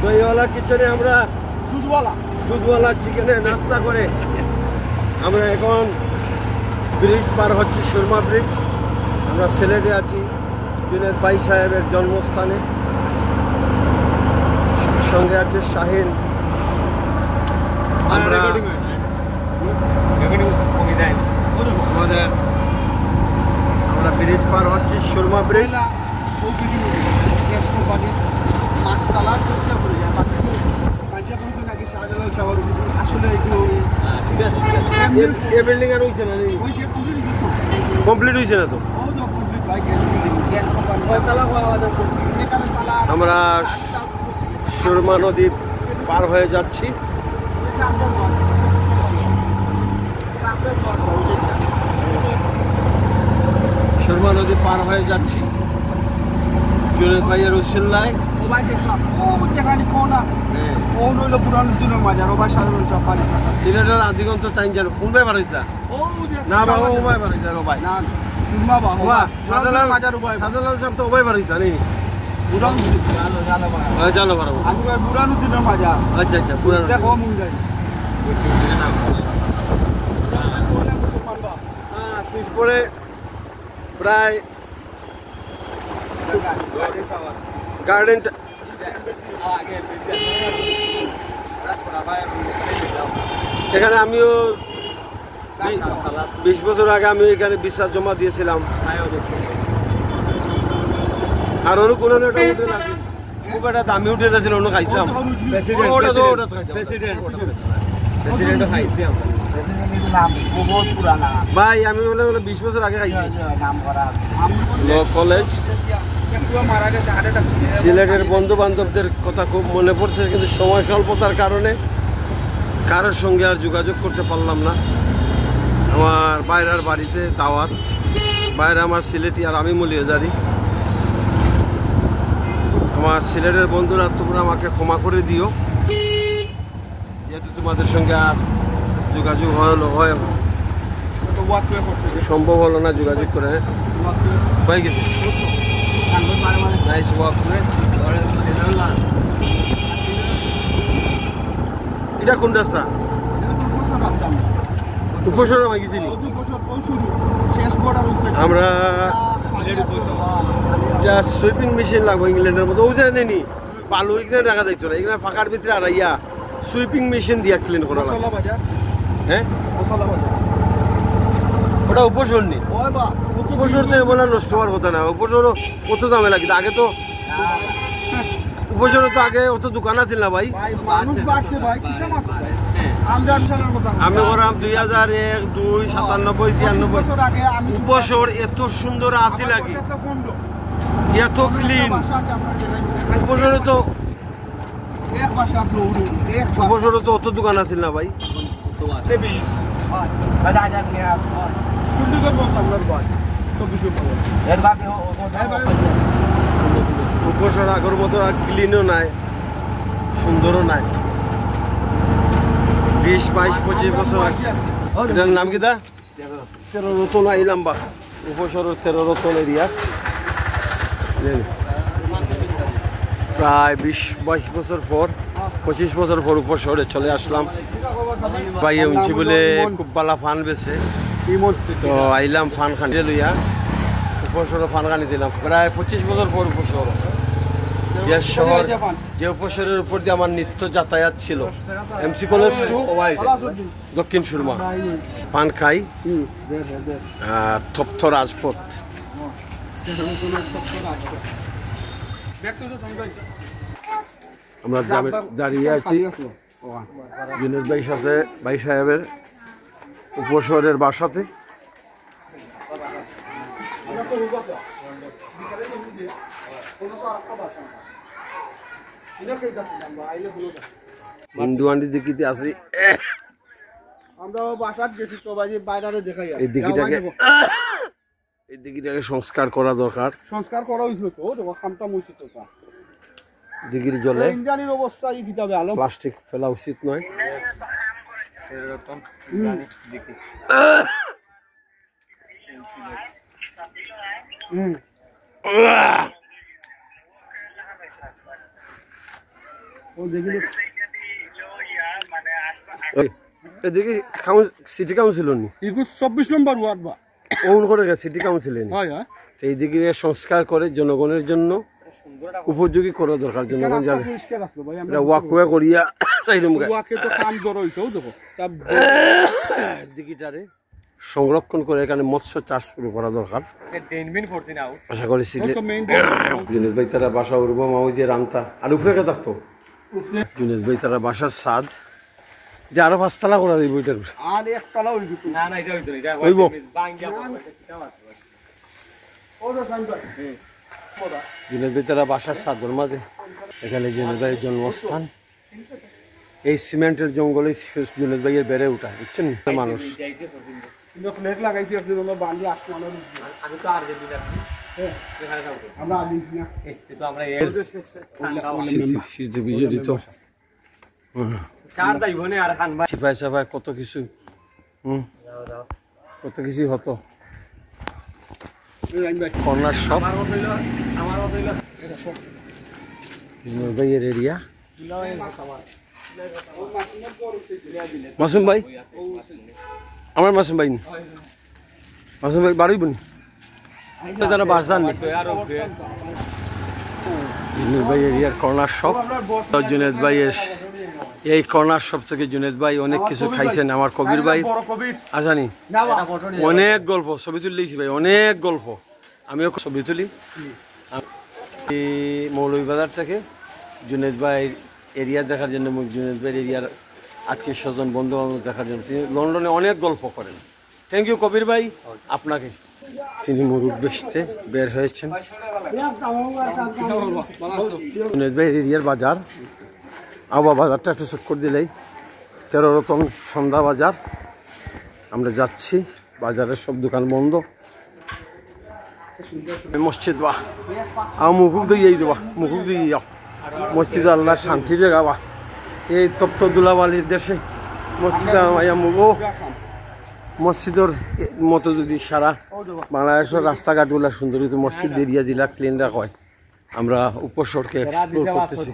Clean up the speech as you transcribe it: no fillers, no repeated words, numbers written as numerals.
দইওয়ালা কিচেনে আমরা দুধওয়ালা চিকেনে নাস্তা করে আমরা এখন ব্রিজ পার হচ্ছি, সুরমা ব্রিজ। আমরা সিলেটে আছি, জুনেদ ভাই সাহেবের জন্মস্থানে। সঙ্গে আছে শাহিন। আমরা ব্রিজ পার হচ্ছি, সুরমা ব্রিজ। কমপ্লিট হয়েছে না তো? আমরা সুরমা নদী পার হয়ে যাচ্ছি। সুরমা নদী পার হয়ে যাচ্ছি জুনেদ ভাইয়ের উসিল্লায়। সিলেটের আদিগন্ত চাইন যার কোনবাই বাড়াইছে না বাবা, ওবাই বাড়াইছে ওবাই না শাহজালাল সাহেব তো ওবাই বাড়াইছে নি জানো পারবো। আচ্ছা আচ্ছা, পরে প্রায় গার্ডেন এখানে আমিও 20 বছর আগে আমি এখানে বিশ্বাস জমা দিয়েছিলাম। আর ওর কোনো একটা হোটেল আছে, খুব একটা দামি হোটেল আছে, অন্য খাইছিলাম। ভাই আমি বলে 20 বছর আগে খাইছি। কলেজ সিলেটের বন্ধু বান্ধবদের কথা খুব মনে পড়ছে, কিন্তু সময় স্বল্পতার কারণে কারোর সঙ্গে আর যোগাযোগ করতে পারলাম না। আমার বাইরের বাড়িতে দাওয়াত, বাইরে আমার সিলেটি আর আমি মলিয়াজারি। আমার সিলেটের বন্ধুরা তোমরা আমাকে ক্ষমা করে দিও, যেহেতু তোমাদের সঙ্গে আর যোগাযোগ সম্ভব হলো না যোগাযোগ করে। হয়ে গেছে এটা কোন রাস্তা? উপসর আমি গেছি আমরা। সুইপিং মেশিন লাগবো ইংল্যান্ডের মতো, ও জানি নি বালু এখানে রাখা যাইতো না, এখানে ফাঁকার ভিতরে আর ইয়া সুইপিং মেশিন দিয়ে ক্লিন করা লাগে। হ্যাঁ ওটা উপসর নি, উপসর তো বলে নষ্ট হওয়ার কথা না। উপসর কত দামে লাগে আগে তো, উপসরে তো আগে অত দোকান আছিল না ভাই। আমি করাম 2001, 2, 97, 96 উপসর এত সুন্দর আছিল আগে, এত ক্লিন। উপসরে তো অত দোকান আছিল না ভাই। উপসর আগর মতো আর ক্লিনও নাই, সুন্দরও নাই। 20, 22, 25 বছর আগে। এটার নাম কি দা? 13 রতন আইলাম বা উপসরের 13 রতন এরিয়া। প্রায় 20-22 বছর পর, 25 বছর পর উপসরে চলে আসলাম। বাইয়ে উঁচি বলে খুব বালা ফান বেছে, তো আইলাম ফান খানিয়ে লইয়া উপসরে ফান খানি দিলাম। প্রায় 25 বছর পর উপসর, যে শহর যে উপসরের উপর দিয়ে আমার নিত্য যাতায়াত ছিল, MC college two Dakshin Surma. পান খাই আর তথ্য রাজপথ। আমরা দাঁড়িয়ে আছি জুনেদ ভাই সাথে, ভাই সাহেবের উপশহরের বাসাতে। হিন্দুয়ান্ডি দিকিতে আছি, আমরা বাসাত গেছি তো ভাই, বাইরে দেখাই এই দিকিটাকে সংস্কার করা দরকার। সংস্কার করা হইছিল তো, দেখো কামটা মুইছে তো। দিঘির জলে ইঞ্জিনের অবস্থা ই কিতাবে আলো, প্লাস্টিক ফেলা উচিত নয়। ও দেখিলে এদিকে সিটি কাউন্সিল নি 24 নম্বর ওয়ার্ড বা ওন করে সিটি কাউন্সিল হয় হয় এইদিকে সংস্কার করে জনগণের জন্য উপযোগী করা দরকার। জনগণ যাবে পরিষ্কার আসলো ভাই আমরা এটা ওয়াকওয়ে করিয়া চাইলাম ওয়াকে তো কাম জড় হইছে ও দেখো তার দিকিটারে সংরক্ষণ করে এখানে মৎস্য চাষ শুরু করা দরকার। আশা করি জুনেদ ভাই তারা বাসা উড়বো মাউজে রামতা আর উপরে কে থাকতো জুনেদ ভাই তারা বাসার স্বাদ যে আরো 5 তলা করা দিব এটার আর এক তলা হইব না না এটা হইতো না এটা হইব জুনেদ ভাই তারা বাসার স্বাদের মাঝে এখানে জুনেদ ভাইয়ের জন্মস্থান। এই সিমেন্টের জঙ্গলে জুনেদ ভাইয়ের বেড়ে ওঠা বুঝছেন মানুষ। ফ্লেট লাগাইছি আপনি বলো বান্দি আসমানের আমি তো আর্জেন্টিনা এখানে থাকবো আমরা আর্জেন্টিনা এই তো আমরা শীত বিজড়িত চার যাইব না আর খান ভাই সিপাই সাপাই কত কিছু কত কিছু হতো। কর্নার শপ জুনেদ ভাইয়ের এরিয়া। মাসুম ভাই আমার মাসুম ভাই মাসুম ভাই বাড়ি বনি তারা বাস যান জুনেদ ভাই এরিয়ার কর্নার শপ। জুনেদ ভাই এই কর্নার শপ থেকে জুনেদ ভাই অনেক কিছু খাইছেন। আমার কবির ভাই আজানি অনেক গল্প ছবি তুললেছি ভাই অনেক গল্প আমিও ছবি তুলি। মৌলভীবাজার থেকে জুনেদ ভাই এরিয়া দেখার জন্য জুনেদ ভাইয়ের এরিয়ার আত্মীয় স্বজন বন্ধু বান্ধব দেখার জন্য তিনি লন্ডনে অনেক গল্প করেন। থ্যাংক ইউ কবির ভাই আপনাকে। তিনি মুরুখ বেচতে বের হয়েছেন। জুনেদ ভাইয়ের এরিয়ার বাজার আবার বাজারটা একটু চক্কর দিলেই 13 রতন সন্ধ্যা বাজার। আমরা যাচ্ছি বাজারের সব দোকান বন্ধ। মসজিদ বাহ আমার মুখুক দিয়ে দেবা মুখুক দিয়ে যাও মসজিদ আল্লাহ শান্তি জায়গা বা এই তপ্ত দুলাবালির দেশে মসজিদ মসজিদের মতো যদি সারা বাংলাদেশের রাস্তাঘাটগুলা সুন্দর মসজিদ এরিয়া জেলা ক্লিন রাখা হয়। আমরা উপসর্গে এক্সপ্লোর করতেছি।